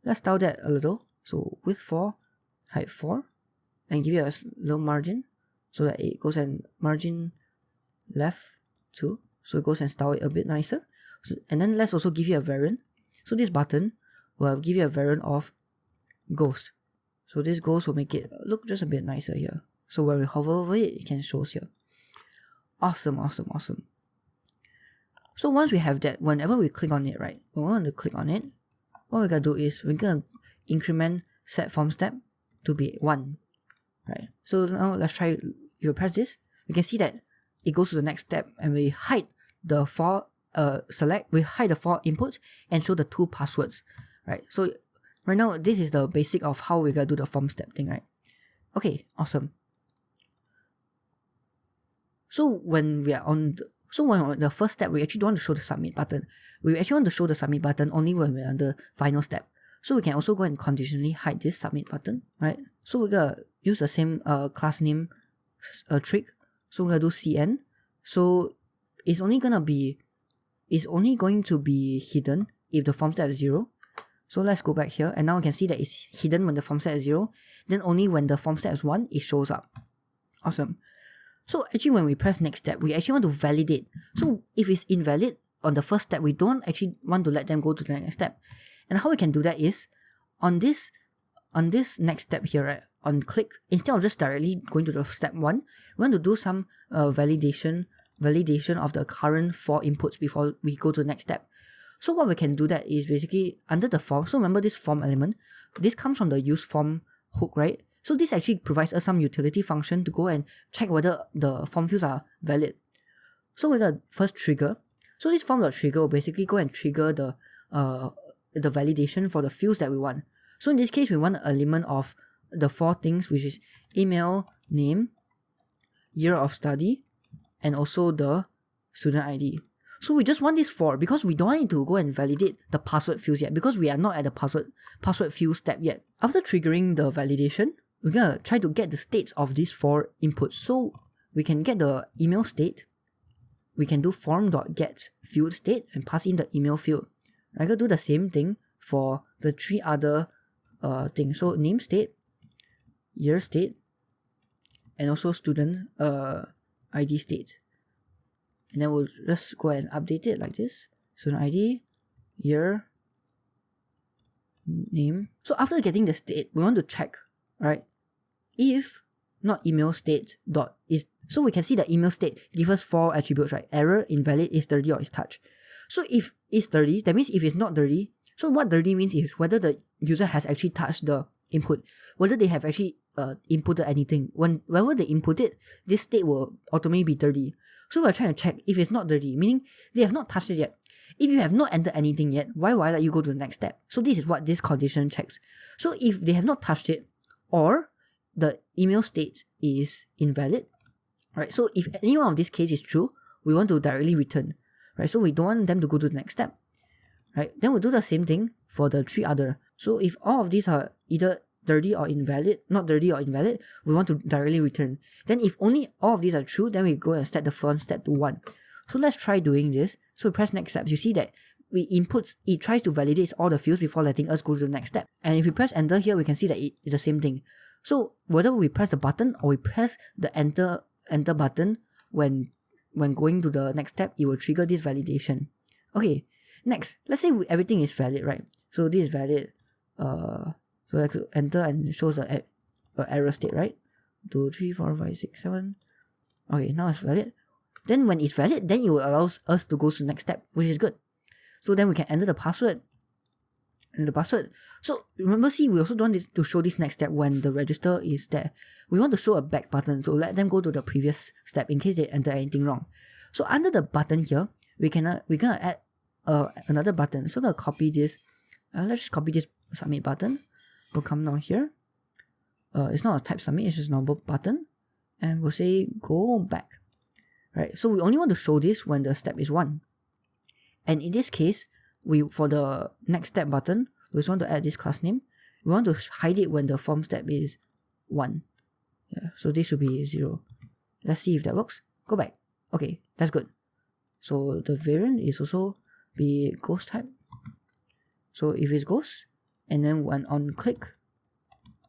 Let's style that a little. So width 4, height 4, and give it a little margin so that it goes and margin left 2. So it goes and style it a bit nicer. So, and then let's also give you a variant. So this button will give you a variant of ghost. So this ghost will make it look just a bit nicer here. So when we hover over it, it can show here. Awesome, awesome, awesome. So once we have that, whenever we click on it, right, we want to click on it, what we're going to do is we're going to increment set form step to be 1, right? So now let's try, if we press this, we can see that it goes to the next step and we hide the 4, we hide the 4 inputs and show the 2 passwords, right? So right now, this is the basic of how we're going to do the form step thing, right? Okay, awesome. So when we are on the first step, we actually don't want to show the submit button. We actually want to show the submit button only when we're on the final step. So we can also go and conditionally hide this submit button, right? So we're going to use the same class name trick. So we're going to do cn. So it's only going to be hidden if the form step is 0. So let's go back here, and now we can see that it's hidden when the form step is 0. Then only when the form step is 1, it shows up. Awesome. So actually when we press next step, we actually want to validate. So if it's invalid on the first step, we don't actually want to let them go to the next step. And how we can do that is, on this next step here, right, on click, instead of just directly going to the step 1, we want to do some validation of the current 4 inputs before we go to the next step. So what we can do that is basically under the form. So remember this form element, this comes from the use form hook, right? So this actually provides us some utility function to go and check whether the form fields are valid. So we're gonna first trigger. So this form.trigger will basically go and trigger the validation for the fields that we want. So in this case, we want an element of the 4 things, which is email, name, year of study, and also the student ID. So we just want this 4 because we don't need to go and validate the password fields yet, because we are not at the password field step yet. After triggering the validation, we're gonna try to get the states of these 4 inputs. So we can get the email state. We can do form.get field state and pass in the email field. I'm gonna do the same thing for the 3 other things. So name state, year state, and also student ID state. And then we'll just go and update it like this. Student ID, year, name. So after getting the state, we want to check, right? If not email state dot is, so we can see the email state gives us 4 attributes, right? Error, invalid, is dirty, or is touch. So if it's dirty, that means if it's not dirty, so what dirty means is whether the user has actually touched the input, whether they have actually inputted anything. Whenever they input it, this state will automatically be dirty. So we're trying to check if it's not dirty, meaning they have not touched it yet. If you have not entered anything yet, why let you go to the next step? So this is what this condition checks. So if they have not touched it, or the email state is invalid, right? So if any one of these cases is true, we want to directly return, right? So we don't want them to go to the next step, right? Then we'll do the same thing for the 3 other. So if all of these are either dirty or invalid, not dirty or invalid, we want to directly return. Then if only all of these are true, then we go and set the first step to 1. So let's try doing this. So we press next steps. You see that it tries to validate all the fields before letting us go to the next step. And if we press enter here, we can see that it's the same thing. So whether we press the button or we press the enter button when going to the next step, it will trigger this validation. Okay, next, let's say everything is valid, right? So this is valid. So I could enter and it shows an error state, right? 2, 3, 4, 5, 6, 7. Okay, now it's valid. Then when it's valid, then it will allow us to go to the next step, which is good. So then we can enter the password. So remember, see, we also don't want to show this next step when the register is there. We want to show a back button to let them go to the previous step in case they enter anything wrong. So under the button here, we're gonna add another button. So I'm gonna copy this. Let's just copy this submit button. We'll come down here. It's not a type submit, it's just a normal button. And we'll say go back. Right? So we only want to show this when the step is 1. And in this case, for the next step button, we just want to add this class name. We want to hide it when the form step is 1. Yeah, so this should be 0. Let's see if that works. Go back. Okay, that's good. So the variant is also be ghost type. So if it's ghost, and then when on click,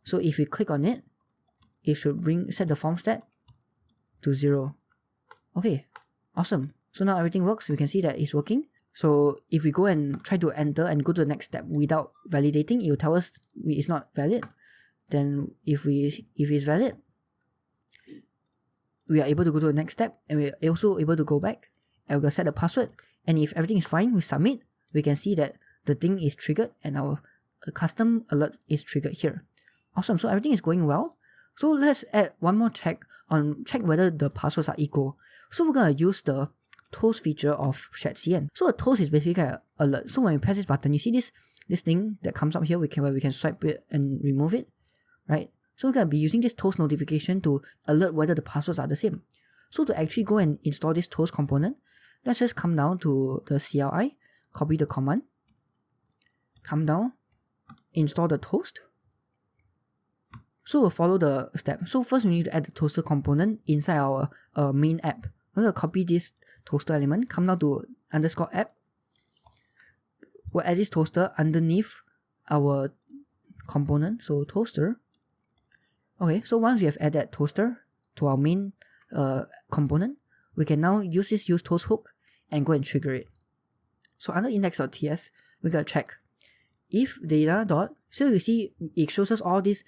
so if we click on it, it should set the form step to 0. Okay, awesome. So now everything works. We can see that it's working. So if we go and try to enter and go to the next step without validating, it will tell us it's not valid. Then if it's valid, we are able to go to the next step, and we are also able to go back and we'll set the password. And if everything is fine, we submit. We can see that the thing is triggered and our custom alert is triggered here. Awesome. So everything is going well. So let's add one more check whether the passwords are equal. So we're gonna use the toast feature of shadcn. So a toast is basically an alert. So when we press this button, you see this thing that comes up here where we can swipe it and remove it, right? So we're gonna be using this toast notification to alert whether the passwords are the same. So to actually go and install this toast component, let's just come down to the CLI, copy the command, come down, install the toast. So we'll follow the step. So first we need to add the toaster component inside our main app. We're going to copy this toaster element, come down to _app. We'll add this toaster underneath our component, so toaster. Okay, so once we have added toaster to our main component, we can now use this use toast hook and go and trigger it. So under index.ts, we're going to check if data. So you see it shows us all these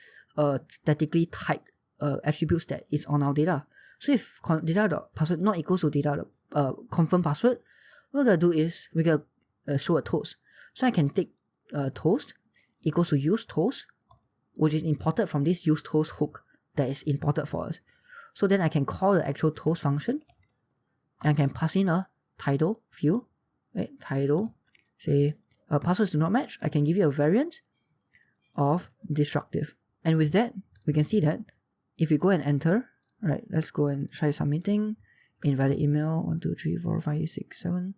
statically typed attributes that is on our data. So if data.password not equals to data confirm password, what we're gonna do is we're gonna show a toast. So I can take toast equals to use toast, which is imported from this use toast hook that is imported for us. So then I can call the actual toast function, and I can pass in a title field, right? Title, say passwords do not match. I can give you a variant of destructive. And with that, we can see that if we go and enter, right, let's go and try submitting, invalid email, 1, 2, 3, 4, 5, 6, 7.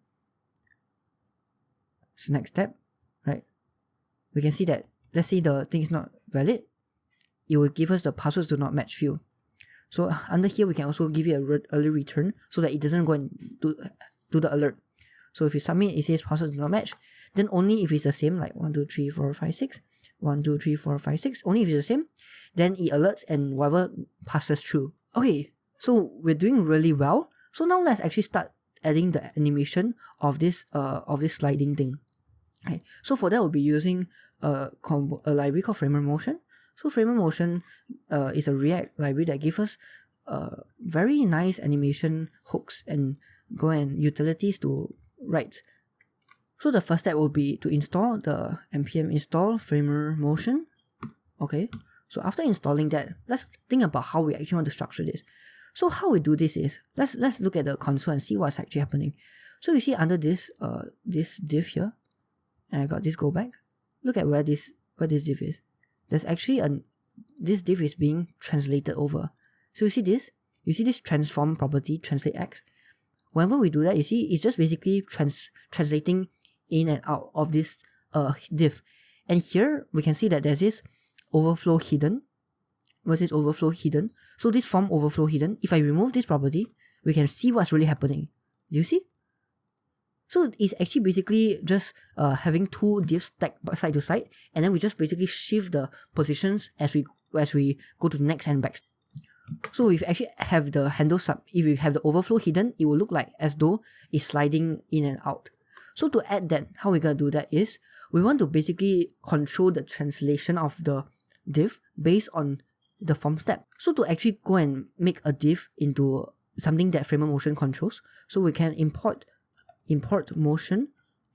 So next step, right, we can see that, let's say the thing is not valid, it will give us the passwords do not match field. So under here, we can also give it a early return so that it doesn't go and do the alert. So if you submit, it says passwords do not match, then only if it's the same, like 1, 2, 3, 4, 5, 6, 1, 2, 3, 4, 5, 6, only if it's the same, then it alerts and whatever passes through. Okay, so we're doing really well. So now let's actually start adding the animation of this sliding thing. Right. So for that, we'll be using a library called Framer Motion. So Framer Motion is a React library that gives us very nice animation hooks and utilities to write. So the first step will be to install the npm install Framer Motion. Okay, so after installing that, let's think about how we actually want to structure this. So how we do this is, let's look at the console and see what's actually happening. So you see under this div here, and I got this go back. Look at where this div is. There's actually this div is being translated over. So you see this transform property, translate x. Whenever we do that, you see it's just basically translating in and out of this div. And here we can see that there's this overflow hidden versus overflow hidden. So this form overflow hidden, if I remove this property, we can see what's really happening. Do you see? So it's actually basically just having two divs stacked side to side, and then we just basically shift the positions as we go to the next and back. So if you actually have the handle if you have the overflow hidden, it will look like as though it's sliding in and out. So to add that, how we're gonna do that is we want to basically control the translation of the div based on the form step. So to actually go and make a div into something that Framer Motion controls, so we can import motion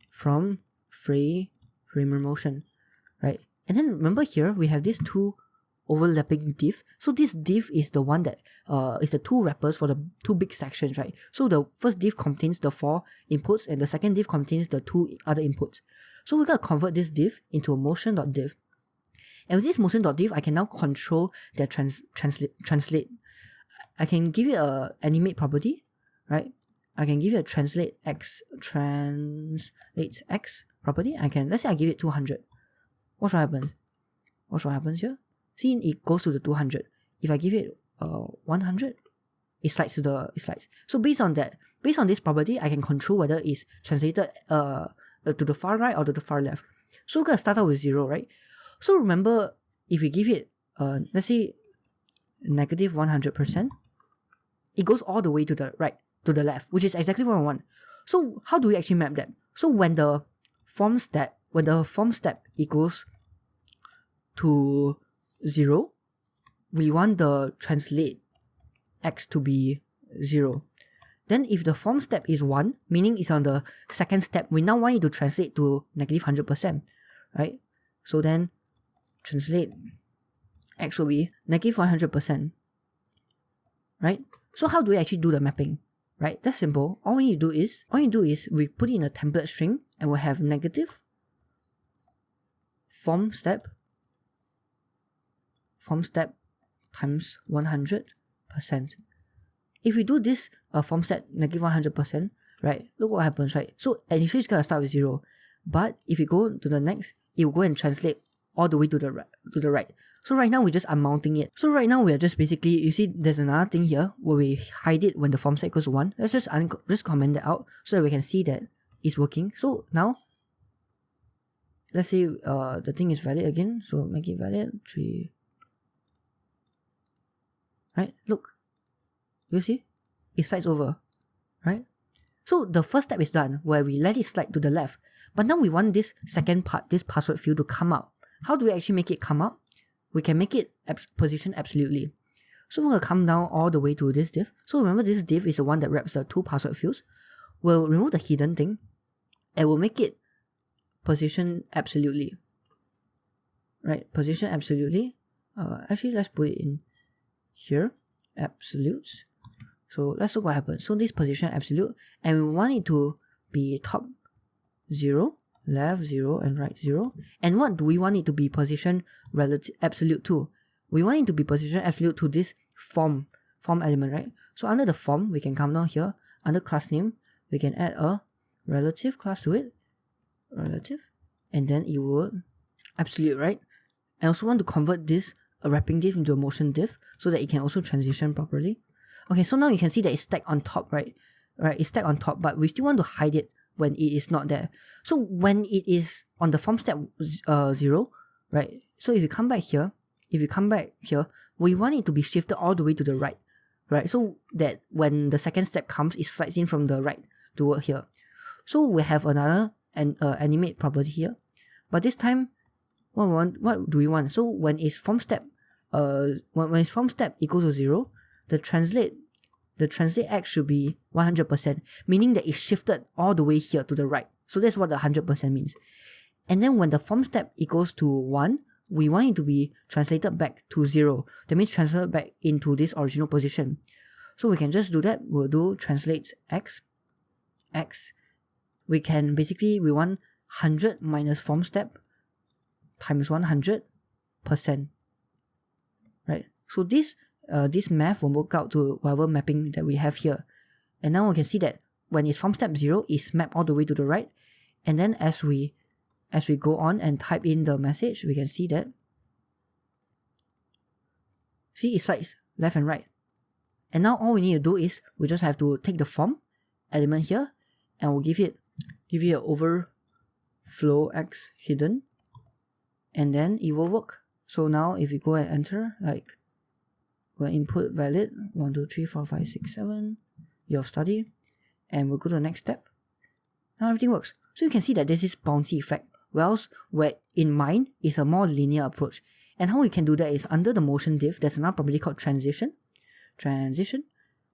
from Framer Motion, right? And then remember here we have these two overlapping div. So this div is the one that is the two wrappers for the two big sections, right? So the first div contains the 4 inputs and the second div contains the 2 other inputs. So we're gonna convert this div into a motion.div. And with this motion.div, I can now control the translate. I can give it a animate property, right? I can give it a translate x property. Let's say I give it 200. What happens here? See, it goes to the 200. If I give it 100, it slides. So based on this property, I can control whether it's translated to the far right or to the far left. So we're gonna start out with 0, right? So remember, if we give it let's say negative 100%, it goes all the way to the right, to the left, which is exactly what I want. So how do we actually map that? So when the form step equals to 0, we want the translate x to be 0. Then if the form step is 1, meaning it's on the second step, we now want it to translate to negative 100%, right? So then translate x will be negative 100%, right? So how do we actually do the mapping, right? That's simple. All you do is we put in a template string and we'll have negative form step times 100%. If we do this form step negative 100%, right, look what happens, right? So initially it's gonna start with 0, but if you go to the next, it will go and translate all the way to the right. So right now we're just unmounting it. So right now we are just basically, you see there's another thing here where we hide it when the form set equals to 1. Let's just comment that out so that we can see that it's working. So now, let's say the thing is valid again. So make it valid 3. Right? Look. You see? It slides over. Right? So the first step is done where we let it slide to the left. But now we want this second part, this password field, to come up. How do we actually make it come up? We can make it position absolutely. So we're going to come down all the way to this div. So remember, this div is the one that wraps the 2 password fields. We'll remove the hidden thing and we'll make it position absolutely. Right? Position absolutely. Actually, let's put it in here. Absolutes. So let's look what happens. So this position absolute, and we want it to be top 0, left 0, and right 0. And what do we want it to be positioned relative absolute to? We want it to be positioned absolute to this form element, right? So under the form, we can come down here. Under class name, we can add a relative class to it. Relative. And then it will absolute, right? I also want to convert this a wrapping div into a motion div so that it can also transition properly. Okay, so now you can see that it's stacked on top, right? Right, it's stacked on top, but we still want to hide it when it is not there. So when it is on the form step 0, right? So if you come back here, we want it to be shifted all the way to the right, right? So that when the second step comes, it slides in from the right toward here. So we have another animate property here, but this time, what do we want? So when its form step, when its form step equals to 0, the translate X should be 100%, meaning that it's shifted all the way here to the right. So that's what the 100% means. And then when the form step equals to 1, we want it to be translated back to 0. That means translated back into this original position. So we can just do that. We'll do translate X. We want 100 minus form step times 100%. Right? So this math will work out to whatever mapping that we have here. And now we can see that when it's form step 0, it's mapped all the way to the right. And then as we go on and type in the message, we can see that, see, it slides left and right. And now all we need to do is we just have to take the form element here and we'll give it an overflow X hidden, and then it will work. So now if you go and enter, like, we'll input valid 1 2 3 4 5 6 7 year of study, and we'll go to the next step. Now everything works. So you can see that there's this bouncy effect, whereas where in mine is a more linear approach. And how we can do that is under the motion div, there's another property called transition,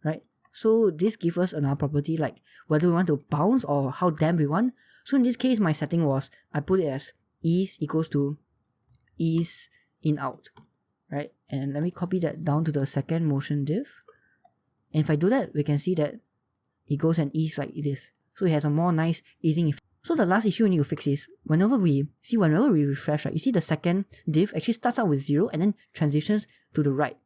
right? So this gives us another property like whether we want to bounce or how damp we want. So in this case, my setting was, I put it as ease equals to ease in out, right? And let me copy that down to the second motion div. And if I do that, we can see that it goes and ease like this. So it has a more nice easing effect. So the last issue we need to fix is whenever we refresh, right, you see the second div actually starts out with 0 and then transitions to the right.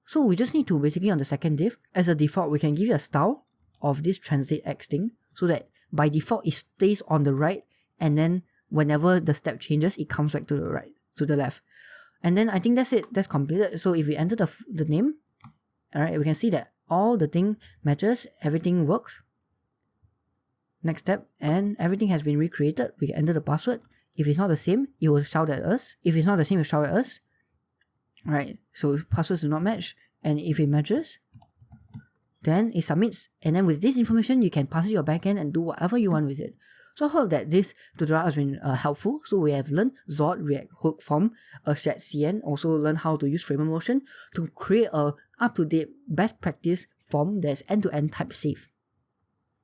So we just need to basically on the second div, as a default, we can give you a style of this translate X thing so that by default it stays on the right, and then whenever the step changes, it comes back to the right, to the left. And then I think that's it, that's completed. So if we enter the name, alright, we can see that all the thing matches, everything works. Next step, and everything has been recreated. We can enter the password. If it's not the same, it will shout at us. If it's not the same, it will shout at us. Alright, so if passwords do not match, and if it matches, then it submits. And then with this information, you can pass it your backend and do whatever you want with it. So I hope that this tutorial has been helpful. So we have learned Zord, React, Hook, Form, shadcn, also learned how to use framework motion to create a up-to-date best practice form that's end-to-end type safe.